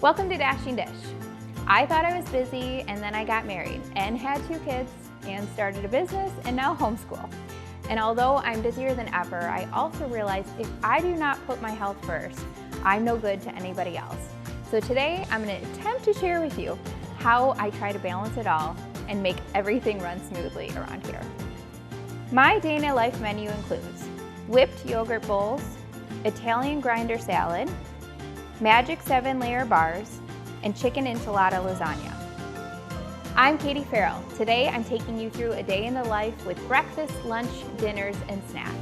Welcome to Dashing Dish. I thought I was busy and then I got married and had 2 kids and started a business and now homeschool. And although I'm busier than ever, I also realize if I do not put my health first, I'm no good to anybody else. So today I'm going to attempt to share with you how I try to balance it all and make everything run smoothly around here. My day in a life menu includes whipped yogurt bowls, Italian grinder salad, Magic 7-layer bars, and chicken enchilada lasagna. I'm Katie Farrell. Today I'm taking you through a day in the life with breakfast, lunch, dinners, and snacks.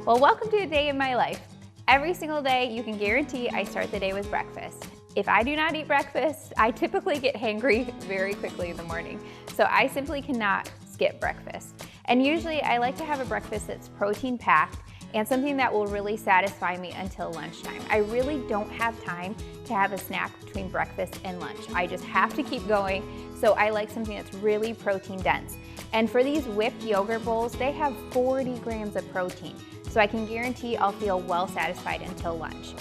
Well, welcome to a day in my life. Every single day, you can guarantee I start the day with breakfast. If I do not eat breakfast, I typically get hangry very quickly in the morning. So I simply cannot skip breakfast. And usually I like to have a breakfast that's protein packed and something that will really satisfy me until lunchtime. I really don't have time to have a snack between breakfast and lunch. I just have to keep going. So I like something that's really protein dense. And for these whipped yogurt bowls, they have 40 grams of protein. So I can guarantee I'll feel well satisfied until lunch.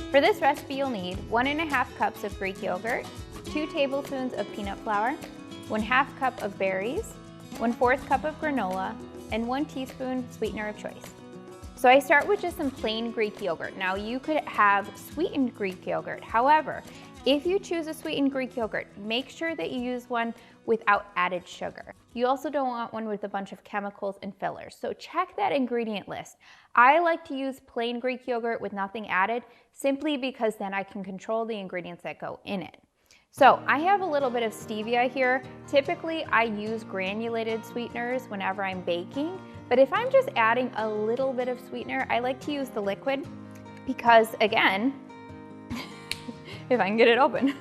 For this recipe, you'll need 1½ cups of Greek yogurt, 2 tablespoons of peanut flour, 1/2 cup of berries, 1/4 cup of granola, and 1 teaspoon sweetener of choice. So I start with just some plain Greek yogurt. Now you could have sweetened Greek yogurt. However, if you choose a sweetened Greek yogurt, make sure that you use one without added sugar. You also don't want one with a bunch of chemicals and fillers. So check that ingredient list. I like to use plain Greek yogurt with nothing added, simply because then I can control the ingredients that go in it. So I have a little bit of stevia here. Typically I use granulated sweeteners whenever I'm baking, but if I'm just adding a little bit of sweetener, I like to use the liquid because again, if I can get it open,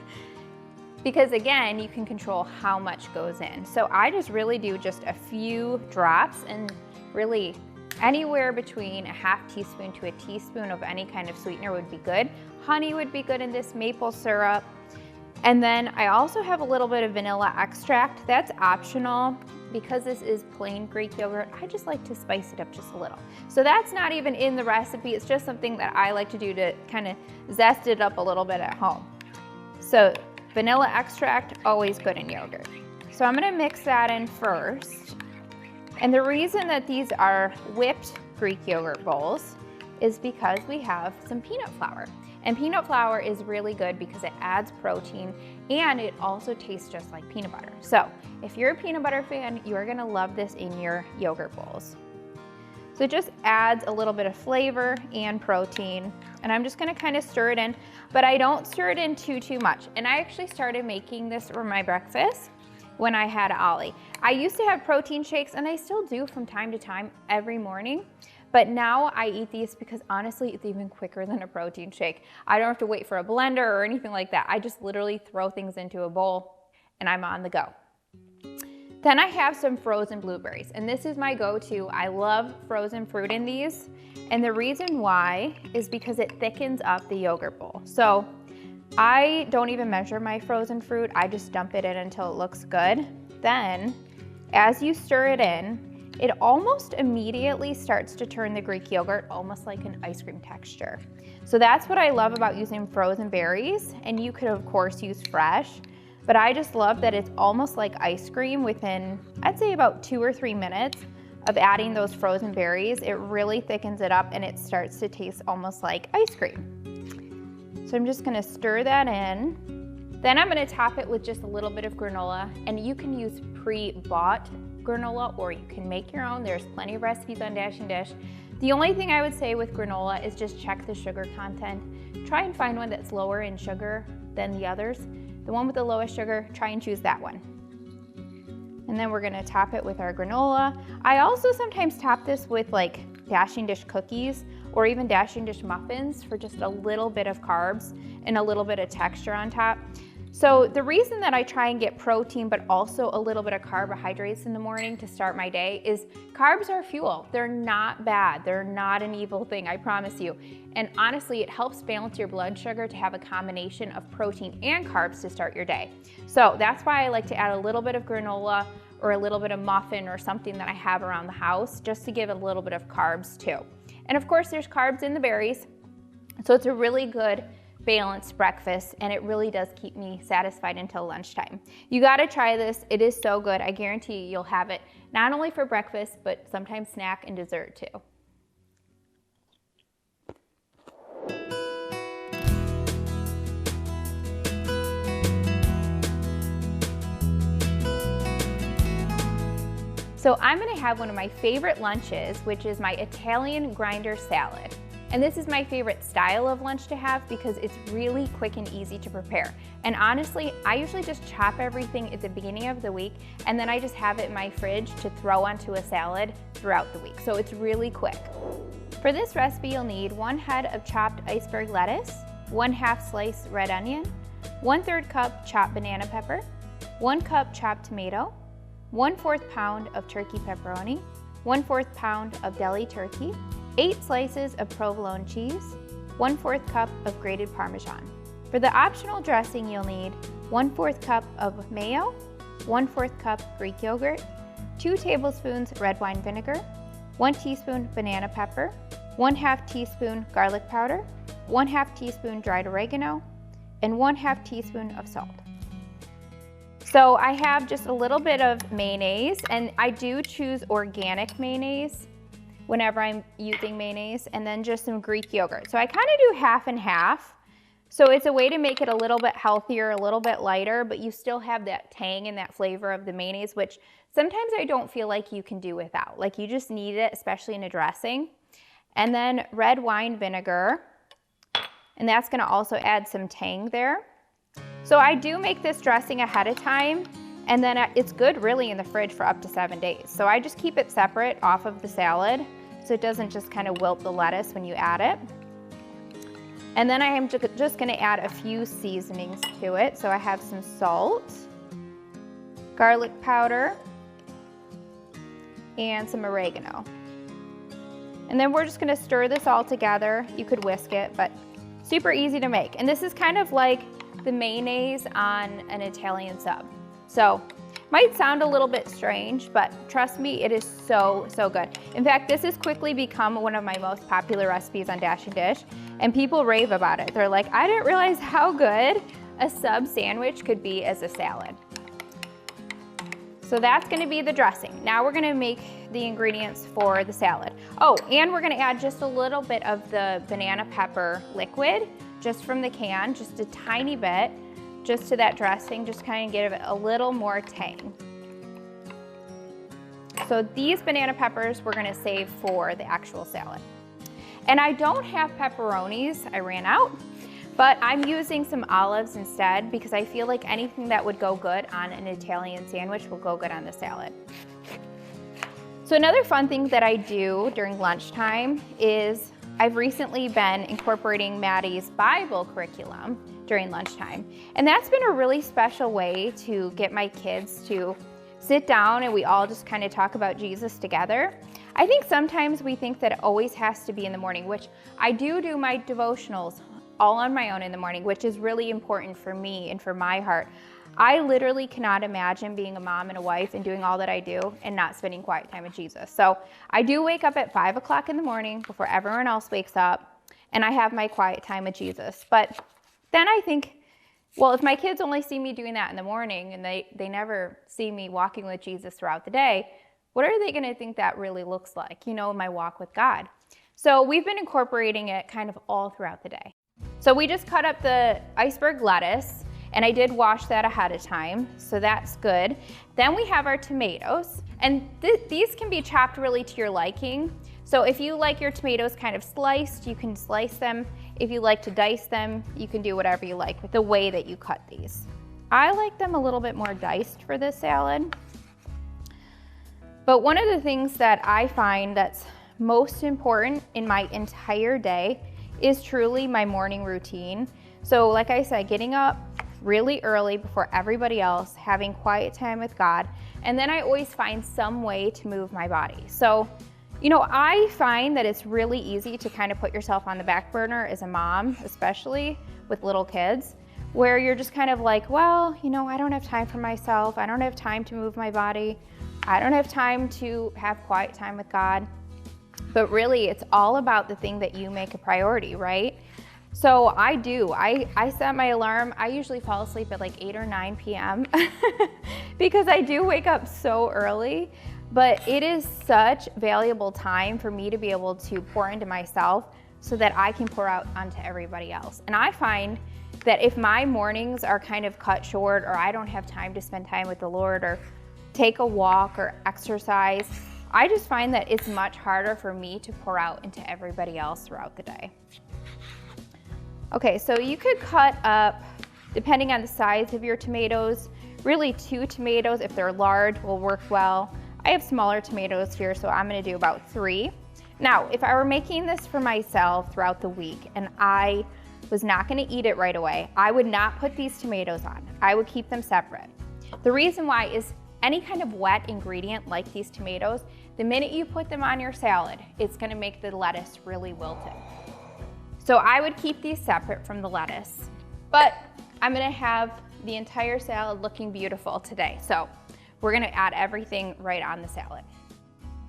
because again, you can control how much goes in. So I just really do just a few drops, and really anywhere between ½ teaspoon to a teaspoon of any kind of sweetener would be good. Honey would be good in this, maple syrup. And then I also have a little bit of vanilla extract. That's optional. Because this is plain Greek yogurt, I just like to spice it up just a little. So that's not even in the recipe, it's just something that I like to do to kind of zest it up a little bit at home. So vanilla extract, always good in yogurt. So I'm gonna mix that in first. And the reason that these are whipped Greek yogurt bowls is because we have some peanut flour. And peanut flour is really good because it adds protein and it also tastes just like peanut butter. So if you're a peanut butter fan, you are gonna love this in your yogurt bowls. So it just adds a little bit of flavor and protein. And I'm just gonna kind of stir it in, but I don't stir it in too much. And I actually started making this for my breakfast when I had Ollie. I used to have protein shakes, and I still do from time to time every morning. But now I eat these because honestly, it's even quicker than a protein shake. I don't have to wait for a blender or anything like that. I just literally throw things into a bowl and I'm on the go. Then I have some frozen blueberries, and this is my go-to. I love frozen fruit in these. And the reason why is because it thickens up the yogurt bowl. So I don't even measure my frozen fruit. I just dump it in until it looks good. Then as you stir it in, it almost immediately starts to turn the Greek yogurt almost like an ice cream texture. So that's what I love about using frozen berries, and you could of course use fresh, but I just love that it's almost like ice cream within, I'd say about 2 or 3 minutes of adding those frozen berries. It really thickens it up and it starts to taste almost like ice cream. So I'm just gonna stir that in. Then I'm gonna top it with just a little bit of granola, and you can use pre-bought granola or you can make your own. There's plenty of recipes on Dashing Dish. The only thing I would say with granola is just check the sugar content. Try and find one that's lower in sugar than the others. The one with the lowest sugar, try and choose that one. And then we're gonna top it with our granola. I also sometimes top this with like Dashing Dish cookies or even Dashing Dish muffins for just a little bit of carbs and a little bit of texture on top. So the reason that I try and get protein but also a little bit of carbohydrates in the morning to start my day is carbs are fuel. They're not bad. They're not an evil thing, I promise you. And honestly, it helps balance your blood sugar to have a combination of protein and carbs to start your day. So that's why I like to add a little bit of granola or a little bit of muffin or something that I have around the house just to give it a little bit of carbs too. And of course, there's carbs in the berries. So it's a really good balanced breakfast, and it really does keep me satisfied until lunchtime. You gotta try this. It is so good. I guarantee you'll have it not only for breakfast, but sometimes snack and dessert too. So I'm gonna have one of my favorite lunches, which is my Italian grinder salad. And this is my favorite style of lunch to have because it's really quick and easy to prepare. And honestly, I usually just chop everything at the beginning of the week and then I just have it in my fridge to throw onto a salad throughout the week. So it's really quick. For this recipe, you'll need 1 head of chopped iceberg lettuce, 1/2 slice red onion, 1/3 cup chopped banana pepper, 1 cup chopped tomato, 1/4 pound of turkey pepperoni, 1/4 pound of deli turkey, 8 slices of provolone cheese, 1/4 cup of grated Parmesan. For the optional dressing, you'll need 1/4 cup of mayo, 1/4 cup Greek yogurt, 2 tablespoons red wine vinegar, 1 teaspoon banana pepper, 1/2 teaspoon garlic powder, 1/2 teaspoon dried oregano, and 1/2 teaspoon of salt. So I have just a little bit of mayonnaise, and I do choose organic mayonnaise whenever I'm using mayonnaise, and then just some Greek yogurt. So I kind of do half and half. So it's a way to make it a little bit healthier, a little bit lighter, but you still have that tang and that flavor of the mayonnaise, which sometimes I don't feel like you can do without. Like you just need it, especially in a dressing. And then red wine vinegar, and that's gonna also add some tang there. So I do make this dressing ahead of time, and then it's good really in the fridge for up to 7 days. So I just keep it separate off of the salad so it doesn't just kind of wilt the lettuce when you add it. And then I am just gonna add a few seasonings to it. So I have some salt, garlic powder, and some oregano. And then we're just gonna stir this all together. You could whisk it, but super easy to make. And this is kind of like the mayonnaise on an Italian sub. So, might sound a little bit strange, but trust me, it is so, so good. In fact, this has quickly become one of my most popular recipes on Dash and Dish, and people rave about it. They're like, I didn't realize how good a sub sandwich could be as a salad. So that's gonna be the dressing. Now we're gonna make the ingredients for the salad. Oh, and we're gonna add just a little bit of the banana pepper liquid, just from the can, just a tiny bit, just to that dressing, just kind of give it a little more tang. So these banana peppers we're gonna save for the actual salad. And I don't have pepperonis, I ran out, but I'm using some olives instead because I feel like anything that would go good on an Italian sandwich will go good on the salad. So another fun thing that I do during lunchtime is I've recently been incorporating Maddie's Bible curriculum during lunchtime. And that's been a really special way to get my kids to sit down and we all just kind of talk about Jesus together. I think sometimes we think that it always has to be in the morning, which I do my devotionals all on my own in the morning, which is really important for me and for my heart. I literally cannot imagine being a mom and a wife and doing all that I do and not spending quiet time with Jesus. So I do wake up at 5 o'clock in the morning before everyone else wakes up, and I have my quiet time with Jesus. But then I think, well, if my kids only see me doing that in the morning and they never see me walking with Jesus throughout the day, what are they gonna think that really looks like, you know, my walk with God? So we've been incorporating it kind of all throughout the day. So we just cut up the iceberg lettuce, and I did wash that ahead of time, so that's good. Then we have our tomatoes, and these can be chopped really to your liking. So if you like your tomatoes kind of sliced, you can slice them. If you like to dice them, you can do whatever you like with the way that you cut these. I like them a little bit more diced for this salad. But one of the things that I find that's most important in my entire day is truly my morning routine. So like I said, getting up, really early before everybody else, having quiet time with God, and then I always find some way to move my body. So, you know, I find that it's really easy to kind of put yourself on the back burner as a mom, especially with little kids, where you're just kind of like, well, you know, I don't have time for myself. I don't have time to move my body. I don't have time to have quiet time with God. But really, it's all about the thing that you make a priority, right? So I set my alarm. I usually fall asleep at like 8 or 9 p.m. because I do wake up so early, but it is such valuable time for me to be able to pour into myself so that I can pour out onto everybody else. And I find that if my mornings are kind of cut short, or I don't have time to spend time with the Lord or take a walk or exercise, I just find that it's much harder for me to pour out into everybody else throughout the day. Okay, so you could cut up, depending on the size of your tomatoes, really 2 tomatoes, if they're large, will work well. I have smaller tomatoes here, so I'm gonna do about 3. Now, if I were making this for myself throughout the week and I was not gonna eat it right away, I would not put these tomatoes on. I would keep them separate. The reason why is any kind of wet ingredient like these tomatoes, the minute you put them on your salad, it's gonna make the lettuce really wilted. So I would keep these separate from the lettuce, but I'm gonna have the entire salad looking beautiful today. So we're gonna add everything right on the salad.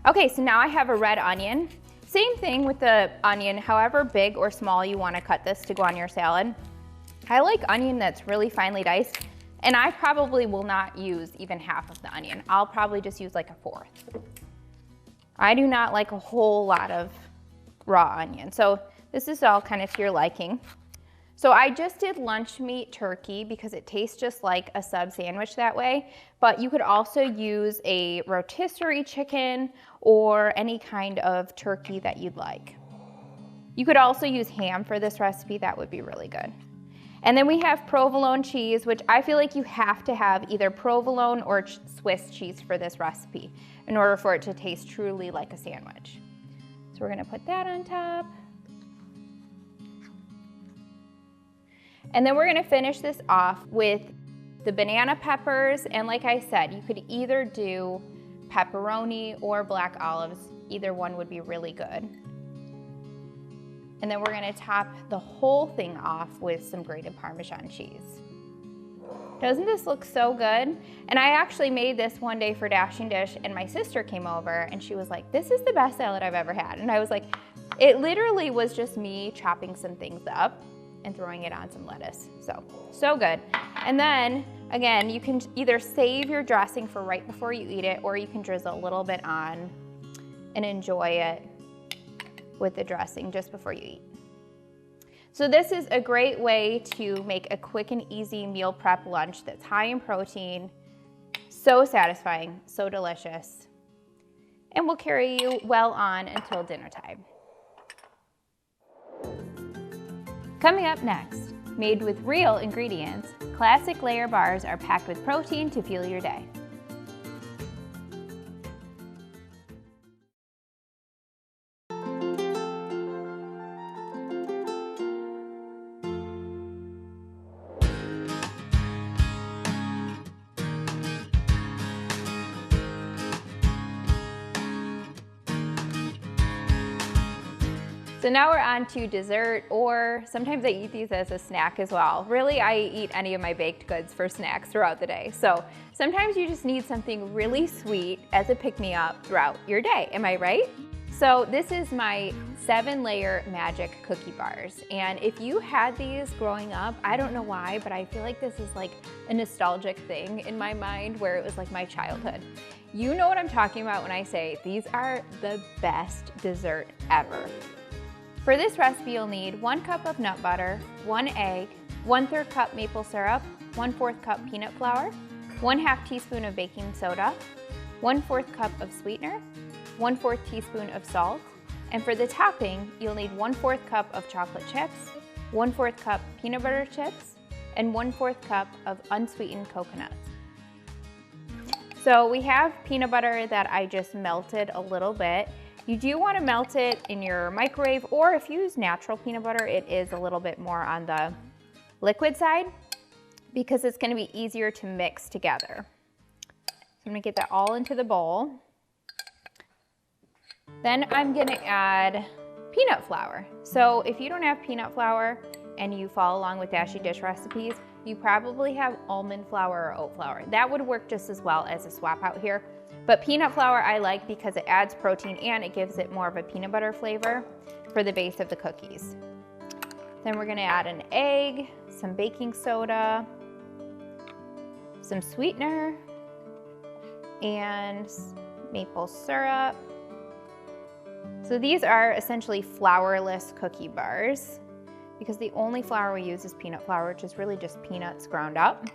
Okay, so now I have a red onion. Same thing with the onion, however big or small you wanna cut this to go on your salad. I like onion that's really finely diced, and I probably will not use even half of the onion. I'll probably just use like 1/4. I do not like a whole lot of raw onion. So this is all kind of to your liking. So I just did lunch meat turkey because it tastes just like a sub sandwich that way, but you could also use a rotisserie chicken or any kind of turkey that you'd like. You could also use ham for this recipe, that would be really good. And then we have provolone cheese, which I feel like you have to have either provolone or Swiss cheese for this recipe in order for it to taste truly like a sandwich. So we're gonna put that on top. And then we're gonna finish this off with the banana peppers. And like I said, you could either do pepperoni or black olives. Either one would be really good. And then we're gonna top the whole thing off with some grated Parmesan cheese. Doesn't this look so good? And I actually made this one day for Dashing Dish, and my sister came over and she was like, this is the best salad I've ever had. And I was like, it literally was just me chopping some things up and throwing it on some lettuce. So good. And then, again, you can either save your dressing for right before you eat it, or you can drizzle a little bit on and enjoy it with the dressing just before you eat. So this is a great way to make a quick and easy meal prep lunch that's high in protein, so satisfying, so delicious, and will carry you well on until dinner time. Coming up next, made with real ingredients, classic layer bars are packed with protein to fuel your day. So now we're on to dessert, or sometimes I eat these as a snack as well. Really, I eat any of my baked goods for snacks throughout the day. So sometimes you just need something really sweet as a pick-me-up throughout your day. Am I right? So this is my 7-layer magic cookie bars. And if you had these growing up, I don't know why, but I feel like this is like a nostalgic thing in my mind where it was like my childhood. You know what I'm talking about when I say these are the best dessert ever. For this recipe, you'll need 1 cup of nut butter, 1 egg, 1/3 cup maple syrup, 1/4 cup peanut flour, 1/2 teaspoon of baking soda, 1/4 cup of sweetener, 1/4 teaspoon of salt, and for the topping, you'll need 1/4 cup of chocolate chips, 1/4 cup peanut butter chips, and 1/4 cup of unsweetened coconuts. So we have peanut butter that I just melted a little bit. You do want to melt it in your microwave, or if you use natural peanut butter, it is a little bit more on the liquid side because it's gonna be easier to mix together. So I'm gonna get that all into the bowl. Then I'm gonna add peanut flour. So if you don't have peanut flour and you follow along with Dashie Dish recipes, you probably have almond flour or oat flour. That would work just as well as a swap out here. But peanut flour I like because it adds protein and it gives it more of a peanut butter flavor for the base of the cookies. Then we're gonna add an egg, some baking soda, some sweetener, and maple syrup. So these are essentially flourless cookie bars because the only flour we use is peanut flour, which is really just peanuts ground up,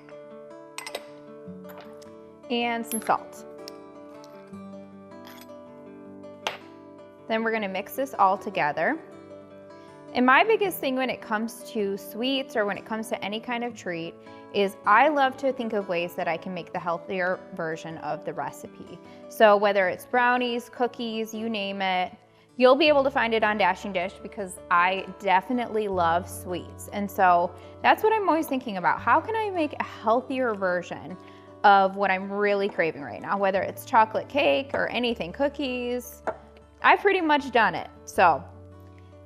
and some salt. Then we're gonna mix this all together. And my biggest thing when it comes to sweets or when it comes to any kind of treat is I love to think of ways that I can make the healthier version of the recipe. So whether it's brownies, cookies, you name it, you'll be able to find it on Dashie Dish because I definitely love sweets. And so that's what I'm always thinking about. How can I make a healthier version of what I'm really craving right now? Whether it's chocolate cake or anything, cookies, I've pretty much done it. So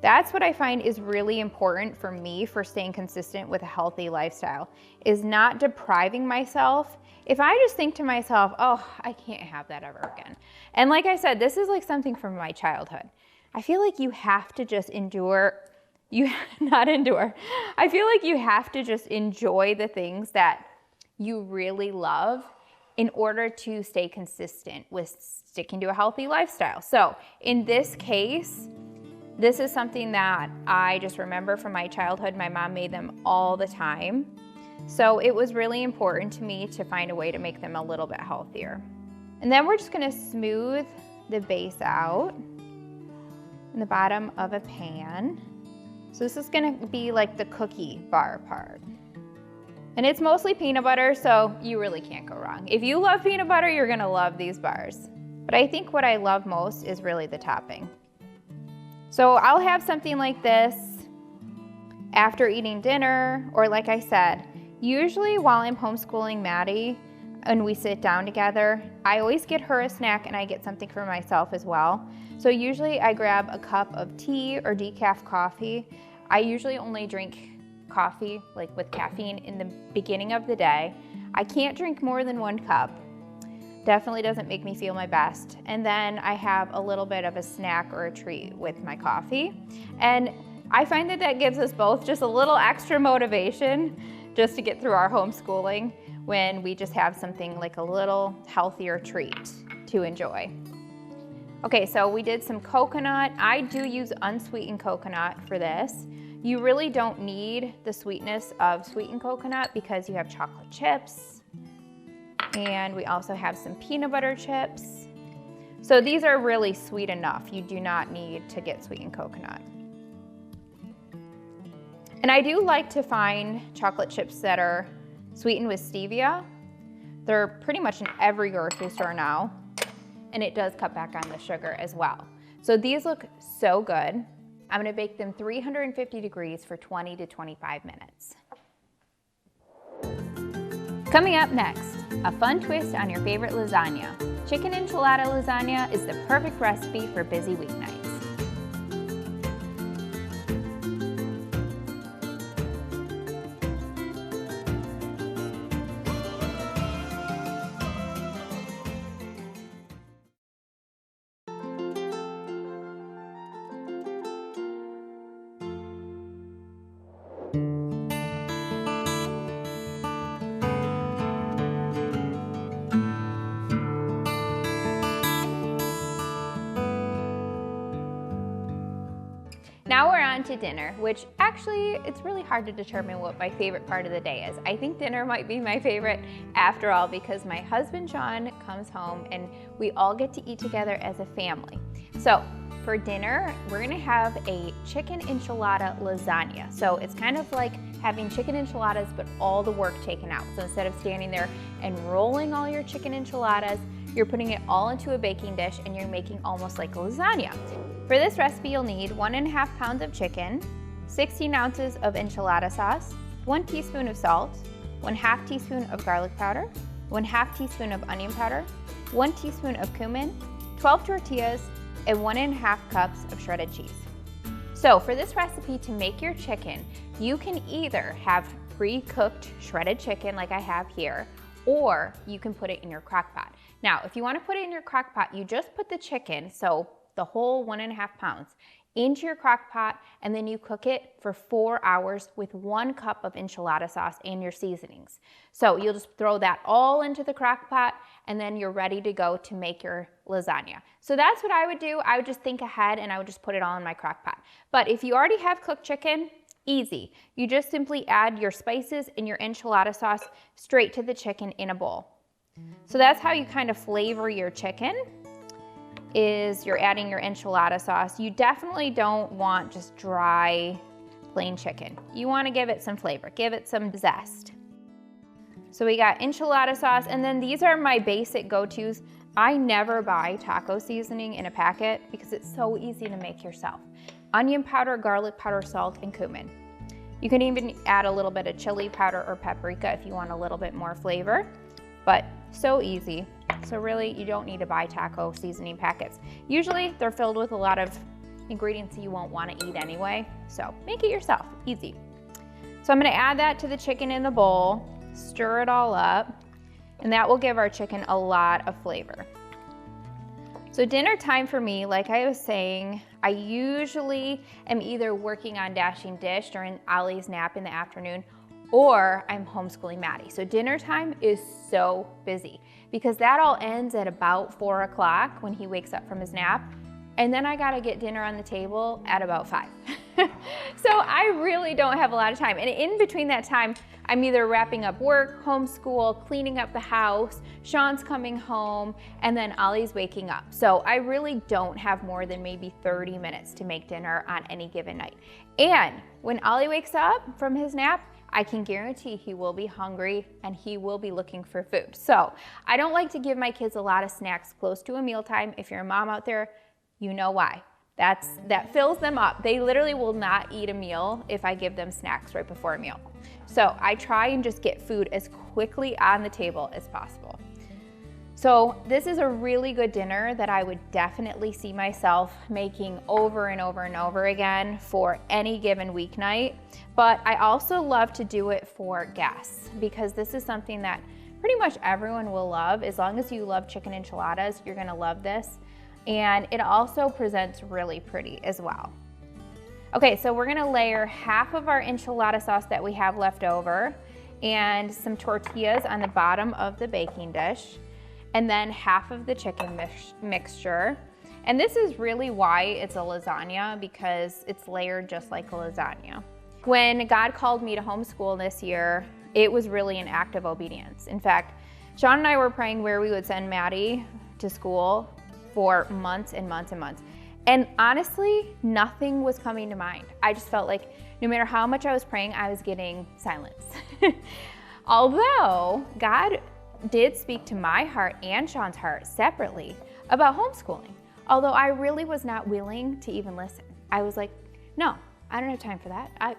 that's what I find is really important for me for staying consistent with a healthy lifestyle, is not depriving myself. If I just think to myself, oh, I can't have that ever again. And like I said, this is like something from my childhood. I feel like you have to just endure, I feel like you have to just enjoy the things that you really love in order to stay consistent with sticking to a healthy lifestyle. So in this case, this is something that I just remember from my childhood. My mom made them all the time. So it was really important to me to find a way to make them a little bit healthier. And then we're just gonna smooth the base out in the bottom of a pan. So this is gonna be like the cookie bar part. And it's mostly peanut butter, so you really can't go wrong. If you love peanut butter, you're gonna love these bars. But I think what I love most is really the topping. So I'll have something like this after eating dinner, or like I said, usually while I'm homeschooling Maddie and we sit down together, I always get her a snack and I get something for myself as well. So usually I grab a cup of tea or decaf coffee. I usually only drink coffee, like with caffeine, in the beginning of the day. I can't drink more than 1 cup. Definitely doesn't make me feel my best. And then I have a little bit of a snack or a treat with my coffee. And I find that that gives us both just a little extra motivation just to get through our homeschooling when we just have something like a little healthier treat to enjoy. Okay, so we did some coconut. I do use unsweetened coconut for this. You really don't need the sweetness of sweetened coconut because you have chocolate chips, and we also have some peanut butter chips. So these are really sweet enough. You do not need to get sweetened coconut. And I do like to find chocolate chips that are sweetened with stevia. They're pretty much in every grocery store now, and it does cut back on the sugar as well. So these look so good. I'm gonna bake them 350 degrees for 20 to 25 minutes. Coming up next, a fun twist on your favorite lasagna. Chicken enchilada lasagna is the perfect recipe for busy weeknights. Now we're on to dinner, which actually it's really hard to determine what my favorite part of the day is. I think dinner might be my favorite after all because my husband Sean comes home and we all get to eat together as a family. So for dinner, we're gonna have a chicken enchilada lasagna. So it's kind of like having chicken enchiladas, but all the work taken out. So instead of standing there and rolling all your chicken enchiladas, you're putting it all into a baking dish and you're making almost like a lasagna. For this recipe, you'll need 1.5 pounds of chicken, 16 ounces of enchilada sauce, 1 teaspoon of salt, 1/2 teaspoon of garlic powder, 1/2 teaspoon of onion powder, 1 teaspoon of cumin, 12 tortillas, and 1½ cups of shredded cheese. So for this recipe, to make your chicken, you can either have pre-cooked shredded chicken like I have here, or you can put it in your crock pot. Now, if you want to put it in your crock pot, you just put the chicken, so the whole 1½ pounds, into your crock pot, and then you cook it for 4 hours with 1 cup of enchilada sauce and your seasonings. So you'll just throw that all into the crock pot, and then you're ready to go to make your lasagna. So that's what I would do. I would just think ahead and I would just put it all in my crock pot. But if you already have cooked chicken, easy. You just simply add your spices and your enchilada sauce straight to the chicken in a bowl. So that's how you kind of flavor your chicken, is you're adding your enchilada sauce. You definitely don't want just dry, plain chicken. You want to give it some flavor, give it some zest. So we got enchilada sauce, and then these are my basic go-tos. I never buy taco seasoning in a packet because it's so easy to make yourself. Onion powder, garlic powder, salt, and cumin. You can even add a little bit of chili powder or paprika if you want a little bit more flavor, but so easy. So really, you don't need to buy taco seasoning packets. Usually, they're filled with a lot of ingredients you won't want to eat anyway, so make it yourself, easy. So I'm gonna add that to the chicken in the bowl, stir it all up, and that will give our chicken a lot of flavor. So dinner time for me, like I was saying, I usually am either working on Dashing Dish during Ollie's nap in the afternoon, or I'm homeschooling Maddie. So dinner time is so busy because that all ends at about 4 o'clock when he wakes up from his nap. And then I gotta get dinner on the table at about 5. So I really don't have a lot of time. And in between that time, I'm either wrapping up work, homeschool, cleaning up the house, Sean's coming home, and then Ollie's waking up. So I really don't have more than maybe 30 minutes to make dinner on any given night. And when Ollie wakes up from his nap, I can guarantee he will be hungry and he will be looking for food. So I don't like to give my kids a lot of snacks close to a mealtime. If you're a mom out there, you know why. That fills them up. They literally will not eat a meal if I give them snacks right before a meal. So I try and just get food as quickly on the table as possible. So this is a really good dinner that I would definitely see myself making over and over and over again for any given weeknight. But I also love to do it for guests because this is something that pretty much everyone will love. As long as you love chicken enchiladas, you're gonna love this. And it also presents really pretty as well. Okay, so we're gonna layer half of our enchilada sauce that we have left over and some tortillas on the bottom of the baking dish, and then half of the chicken mixture. And this is really why it's a lasagna, because it's layered just like a lasagna. When God called me to homeschool this year, it was really an act of obedience. In fact, Sean and I were praying where we would send Maddie to school for months and months and months. And honestly, nothing was coming to mind. I just felt like no matter how much I was praying, I was getting silence. Although God did speak to my heart and Sean's heart separately about homeschooling. Although I really was not willing to even listen. I was like, no, I don't have time for that.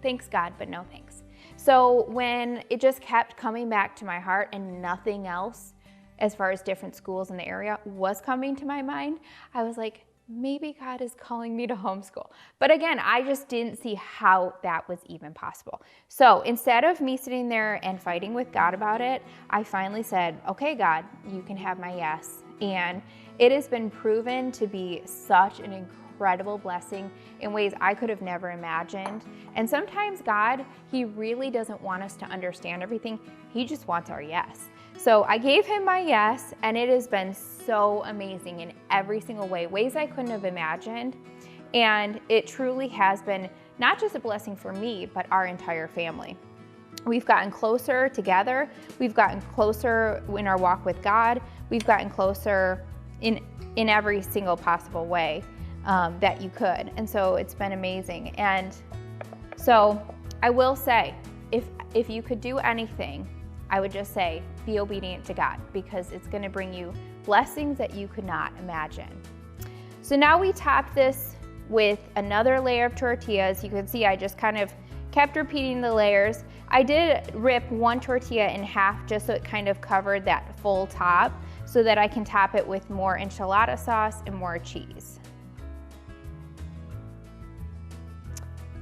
Thanks God, but no thanks. So when it just kept coming back to my heart and nothing else as far as different schools in the area was coming to my mind, I was like, maybe God is calling me to homeschool. But again, I just didn't see how that was even possible. So instead of me sitting there and fighting with God about it, I finally said, okay, God, you can have my yes. And it has been proven to be such an incredible blessing in ways I could have never imagined. And sometimes God, He really doesn't want us to understand everything. He just wants our yes. So I gave Him my yes, and it has been so amazing in every single way, ways I couldn't have imagined. And it truly has been not just a blessing for me, but our entire family. We've gotten closer together. We've gotten closer in our walk with God. We've gotten closer in every single possible way that you could. And so it's been amazing. And so I will say, if you could do anything, I would just say, be obedient to God, because it's going to bring you blessings that you could not imagine. So now we top this with another layer of tortillas. You can see I just kind of kept repeating the layers. I did rip one tortilla in half just so it kind of covered that full top so that I can top it with more enchilada sauce and more cheese.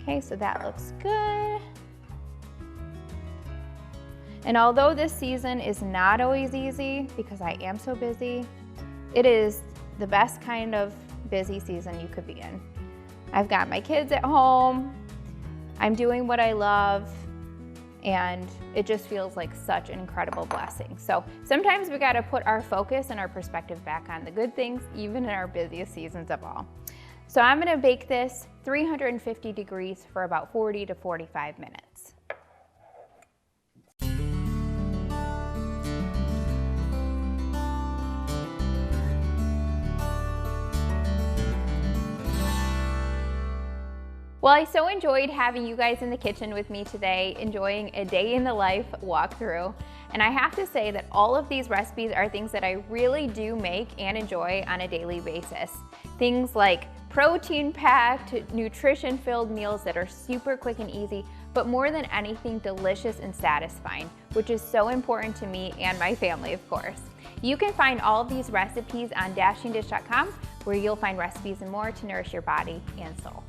Okay, so that looks good. And although this season is not always easy because I am so busy, it is the best kind of busy season you could be in. I've got my kids at home, I'm doing what I love, and it just feels like such an incredible blessing. So sometimes we gotta put our focus and our perspective back on the good things, even in our busiest seasons of all. So I'm gonna bake this 350 degrees for about 40 to 45 minutes. Well, I so enjoyed having you guys in the kitchen with me today, enjoying a day in the life walkthrough. And I have to say that all of these recipes are things that I really do make and enjoy on a daily basis. Things like protein-packed, nutrition-filled meals that are super quick and easy, but more than anything, delicious and satisfying, which is so important to me and my family, of course. You can find all of these recipes on dashingdish.com, where you'll find recipes and more to nourish your body and soul.